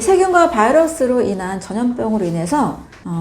세균과 바이러스로 인한 전염병으로 인해서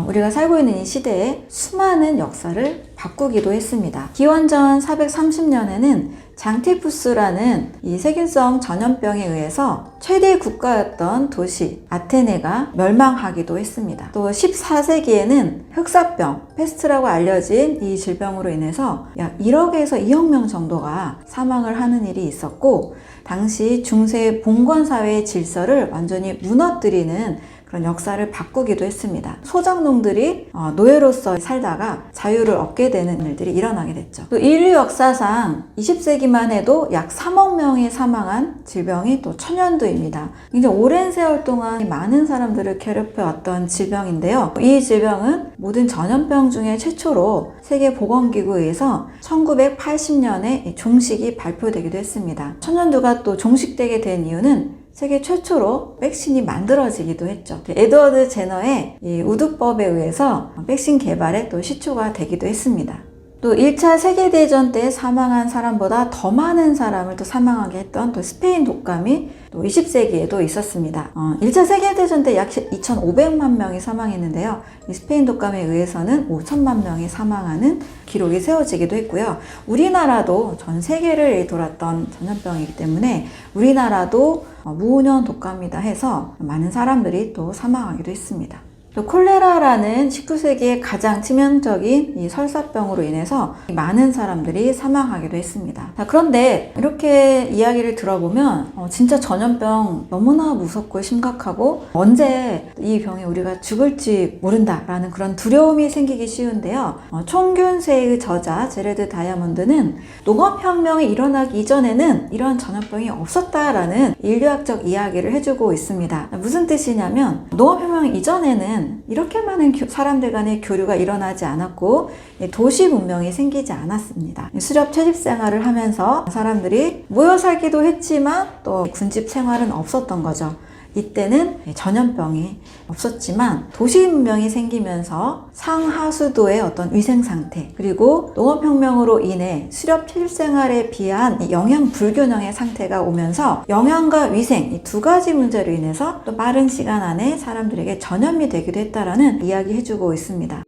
우리가 살고 있는 이 시대에 수많은 역사를 바꾸기도 했습니다. 기원전 430년에는 장티푸스라는 이 세균성 전염병에 의해서 최대 국가였던 도시 아테네가 멸망하기도 했습니다. 또 14세기에는 흑사병, 페스트라고 알려진 이 질병으로 인해서 약 1억에서 2억 명 정도가 사망을 하는 일이 있었고, 당시 중세 봉건사회의 질서를 완전히 무너뜨리는 그런 역사를 바꾸기도 했습니다. 소작농들이 노예로서 살다가 자유를 얻게 되는 일들이 일어나게 됐죠. 또 인류 역사상 20세기만 해도 약 3억 명이 사망한 질병이 또 천연두입니다. 굉장히 오랜 세월 동안 많은 사람들을 괴롭혀왔던 질병인데요. 이 질병은 모든 전염병 중에 최초로 세계보건기구에 의해서 1980년에 종식이 발표되기도 했습니다. 천연두가 또 종식되게 된 이유는 세계 최초로 백신이 만들어지기도 했죠. 에드워드 제너의 이 우두법에 의해서 백신 개발에 또 시초가 되기도 했습니다. 또 1차 세계대전 때 사망한 사람보다 더 많은 사람을 또 사망하게 했던 또 스페인 독감이 또 20세기에도 있었습니다. 1차 세계대전 때 약 2,500만 명이 사망했는데요. 이 스페인 독감에 의해서는 5천만 명이 사망하는 기록이 세워지기도 했고요. 우리나라도 전 세계를 돌았던 전염병이기 때문에 우리나라도 무후년 독감이다 해서 많은 사람들이 또 사망하기도 했습니다. 또 콜레라라는 19세기의 가장 치명적인 이 설사병으로 인해서 많은 사람들이 사망하기도 했습니다. 자, 그런데 이렇게 이야기를 들어보면 진짜 전염병 너무나 무섭고 심각하고 언제 이 병에 우리가 죽을지 모른다라는 그런 두려움이 생기기 쉬운데요. 총균세의 저자 제레드 다이아몬드는 농업혁명이 일어나기 이전에는 이런 전염병이 없었다라는 인류학적 이야기를 해주고 있습니다. 무슨 뜻이냐면 농업혁명 이전에는 이렇게 많은 사람들 간의 교류가 일어나지 않았고 도시 문명이 생기지 않았습니다. 수렵 채집 생활을 하면서 사람들이 모여 살기도 했지만 또 군집 생활은 없었던 거죠. 이때는 전염병이 없었지만 도시 문명이 생기면서 상하수도의 어떤 위생 상태, 그리고 농업혁명으로 인해 수렵 채집 생활에 비한 영양 불균형의 상태가 오면서 영양과 위생 이 두 가지 문제로 인해서 또 빠른 시간 안에 사람들에게 전염이 되기도 했다라는 이야기 해주고 있습니다.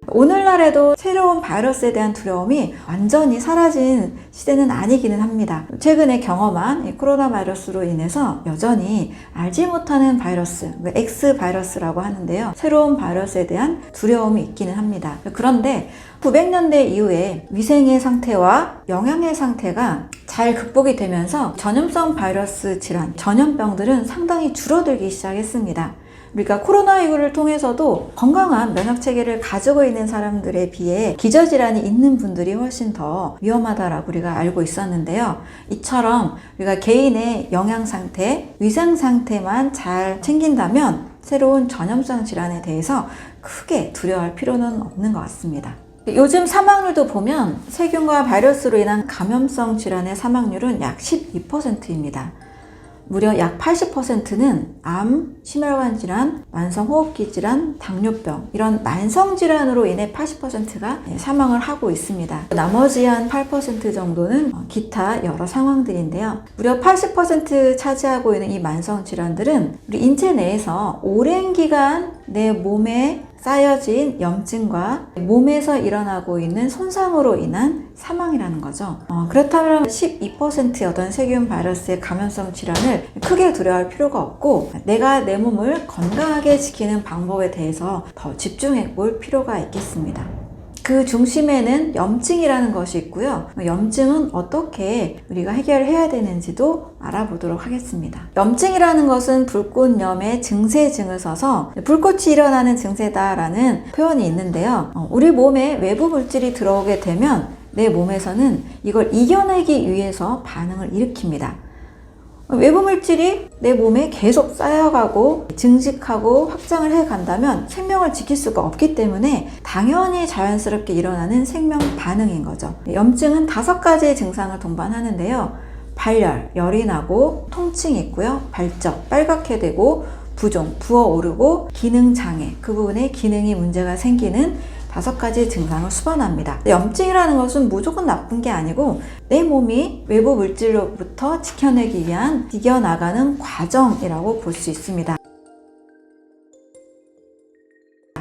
오늘날에도 새로운 바이러스에 대한 두려움이 완전히 사라진 시대는 아니기는 합니다. 최근에 경험한 이 코로나 바이러스로 인해서 여전히 알지 못하는 바이러스, X 바이러스라고 하는데요. 새로운 바이러스에 대한 두려움이 있기는 합니다. 그런데 900년대 이후에 위생의 상태와 영양의 상태가 잘 극복이 되면서 전염성 바이러스 질환, 전염병들은 상당히 줄어들기 시작했습니다. 우리가 코로나19를 통해서도 건강한 면역체계를 가지고 있는 사람들에 비해 기저질환이 있는 분들이 훨씬 더 위험하다라고 우리가 알고 있었는데요. 이처럼 우리가 개인의 영양상태, 위생상태만 잘 챙긴다면 새로운 전염성 질환에 대해서 크게 두려워할 필요는 없는 것 같습니다. 요즘 사망률도 보면 세균과 바이러스로 인한 감염성 질환의 사망률은 약 12%입니다. 무려 약 80%는 암, 심혈관 질환, 만성호흡기 질환, 당뇨병 이런 만성 질환으로 인해 80%가 사망을 하고 있습니다. 나머지 한 8% 정도는 기타 여러 상황들인데요. 무려 80% 차지하고 있는 이 만성 질환들은 우리 인체 내에서 오랜 기간 내 몸에 쌓여진 염증과 몸에서 일어나고 있는 손상으로 인한 사망이라는 거죠. 그렇다면 12%의 어떤 세균 바이러스의 감염성 질환을 크게 두려워할 필요가 없고 내가 내 몸을 건강하게 지키는 방법에 대해서 더 집중해 볼 필요가 있겠습니다. 그 중심에는 염증이라는 것이 있고요. 염증은 어떻게 우리가 해결해야 되는지도 알아보도록 하겠습니다. 염증이라는 것은 불꽃염의 증세증을 써서 불꽃이 일어나는 증세다라는 표현이 있는데요. 우리 몸에 외부 물질이 들어오게 되면 내 몸에서는 이걸 이겨내기 위해서 반응을 일으킵니다. 외부 물질이 내 몸에 계속 쌓여가고 증식하고 확장을 해간다면 생명을 지킬 수가 없기 때문에 당연히 자연스럽게 일어나는 생명 반응인 거죠. 염증은 5가지의 증상을 동반하는데요. 발열, 열이 나고 통증이 있고요. 발적, 빨갛게 되고 부종, 부어오르고 기능장애, 그 부분에 기능이 문제가 생기는 5가지 증상을 수반합니다. 염증이라는 것은 무조건 나쁜 게 아니고 내 몸이 외부 물질로부터 지켜내기 위한 이겨나가는 과정이라고 볼 수 있습니다.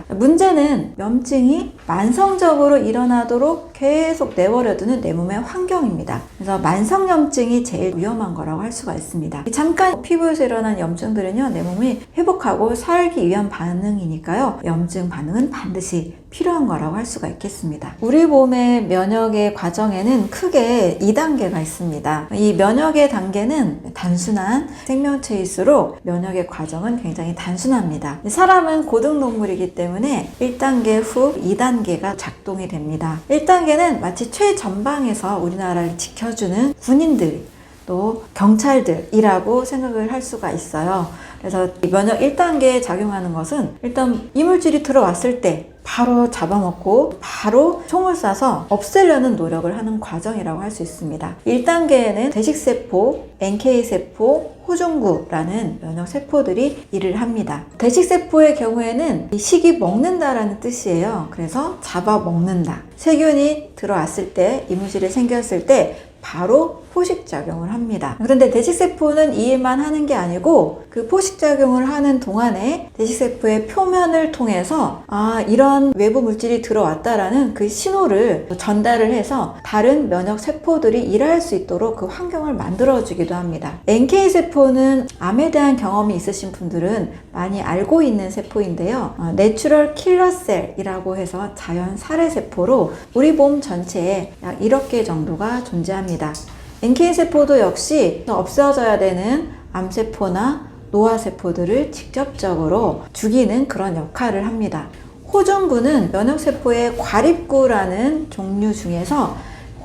문제는 염증이 만성적으로 일어나도록 계속 내버려두는 내 몸의 환경입니다. 그래서 만성염증이 제일 위험한 거라고 할 수가 있습니다. 잠깐 피부에서 일어난 염증들은요, 내 몸이 회복하고 살기 위한 반응이니까요, 염증 반응은 반드시 필요한 거라고 할 수가 있겠습니다. 우리 몸의 면역의 과정에는 크게 2단계가 있습니다. 이 면역의 단계는 단순한 생명체일수록 면역의 과정은 굉장히 단순합니다. 사람은 고등동물이기 때문에 1단계 후 2단계가 작동이 됩니다. 1단계는 마치 최전방에서 우리나라를 지켜주는 군인들, 또 경찰들이라고 생각을 할 수가 있어요. 그래서 면역 1단계에 작용하는 것은 일단 이물질이 들어왔을 때 바로 잡아먹고 바로 총을 쏴서 없애려는 노력을 하는 과정이라고 할 수 있습니다. 1단계에는 대식세포, NK세포, 호중구라는 면역세포들이 일을 합니다. 대식세포의 경우에는 식이 먹는다라는 뜻이에요. 그래서 잡아먹는다. 세균이 들어왔을 때, 이물질이 생겼을 때 바로 포식작용을 합니다. 그런데 대식세포는 이 일만 하는 게 아니고 그 포식작용을 하는 동안에 대식세포의 표면을 통해서 이런 외부 물질이 들어왔다라는 그 신호를 전달을 해서 다른 면역세포들이 일할 수 있도록 그 환경을 만들어주기도 합니다. NK세포는 암에 대한 경험이 있으신 분들은 많이 알고 있는 세포인데요. 내추럴 킬러셀이라고 해서 자연 살해세포로 우리 몸 전체에 약 1억 개 정도가 존재합니다. NK세포도 역시 없어져야 되는 암세포나 노화세포들을 직접적으로 죽이는 그런 역할을 합니다. 호중구는 면역세포의 과립구라는 종류 중에서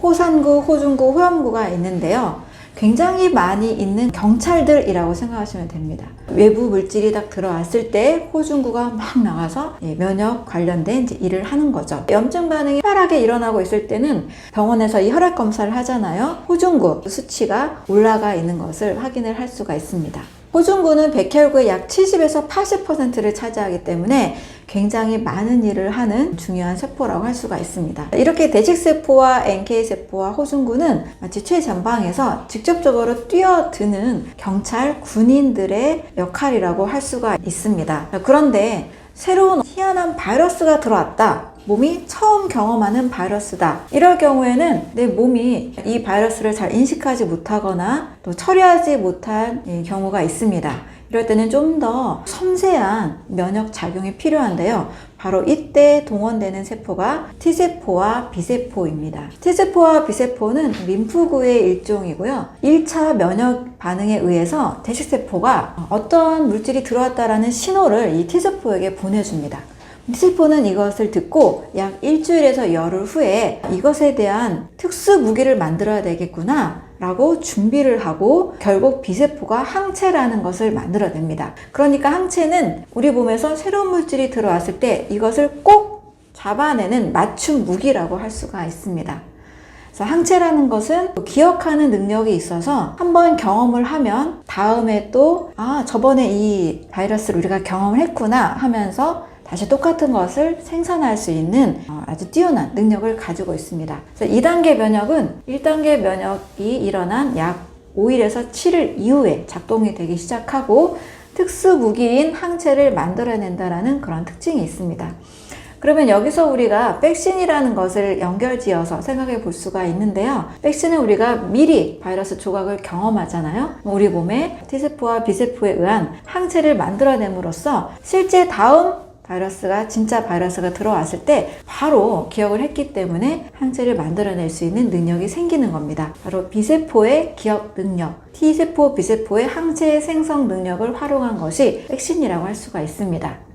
호산구, 호중구, 호염구가 있는데요. 굉장히 많이 있는 경찰들이라고 생각하시면 됩니다. 외부 물질이 딱 들어왔을 때 호중구가 막 나가서 면역 관련된 일을 하는 거죠. 염증 반응이 활발하게 일어나고 있을 때는 병원에서 이 혈액 검사를 하잖아요. 호중구 수치가 올라가 있는 것을 확인을 할 수가 있습니다. 호중구는 백혈구의 약 70에서 80%를 차지하기 때문에 굉장히 많은 일을 하는 중요한 세포라고 할 수가 있습니다. 이렇게 대식세포와 NK세포와 호중구는 마치 최전방에서 직접적으로 뛰어드는 경찰, 군인들의 역할이라고 할 수가 있습니다. 그런데 새로운 희한한 바이러스가 들어왔다. 몸이 처음 경험하는 바이러스다. 이럴 경우에는 내 몸이 이 바이러스를 잘 인식하지 못하거나 또 처리하지 못한 경우가 있습니다. 이럴 때는 좀 더 섬세한 면역 작용이 필요한데요. 바로 이때 동원되는 세포가 T세포와 B세포입니다. T세포와 B세포는 림프구의 일종이고요. 1차 면역 반응에 의해서 대식세포가 어떤 물질이 들어왔다라는 신호를 이 T세포에게 보내줍니다. T세포는 이것을 듣고 약 일주일에서 열흘 후에 이것에 대한 특수 무기를 만들어야 되겠구나 라고 준비를 하고 결국 B세포가 항체라는 것을 만들어냅니다. 그러니까 항체는 우리 몸에서 새로운 물질이 들어왔을 때 이것을 꼭 잡아내는 맞춤 무기라고 할 수가 있습니다. 그래서 항체라는 것은 기억하는 능력이 있어서 한번 경험을 하면 다음에 또 저번에 이 바이러스를 우리가 경험을 했구나 하면서 다시 똑같은 것을 생산할 수 있는 아주 뛰어난 능력을 가지고 있습니다. 그래서 2단계 면역은 1단계 면역이 일어난 약 5일에서 7일 이후에 작동이 되기 시작하고 특수 무기인 항체를 만들어낸다는 그런 특징이 있습니다. 그러면 여기서 우리가 백신이라는 것을 연결지어서 생각해 볼 수가 있는데요. 백신은 우리가 미리 바이러스 조각을 경험하잖아요. 우리 몸에 T세포와 B세포에 의한 항체를 만들어냄으로써 실제 다음 바이러스가 진짜 바이러스가 들어왔을 때 바로 기억을 했기 때문에 항체를 만들어낼 수 있는 능력이 생기는 겁니다. 바로 B세포의 기억 능력, T세포, B세포의 항체 생성 능력을 활용한 것이 백신이라고 할 수가 있습니다.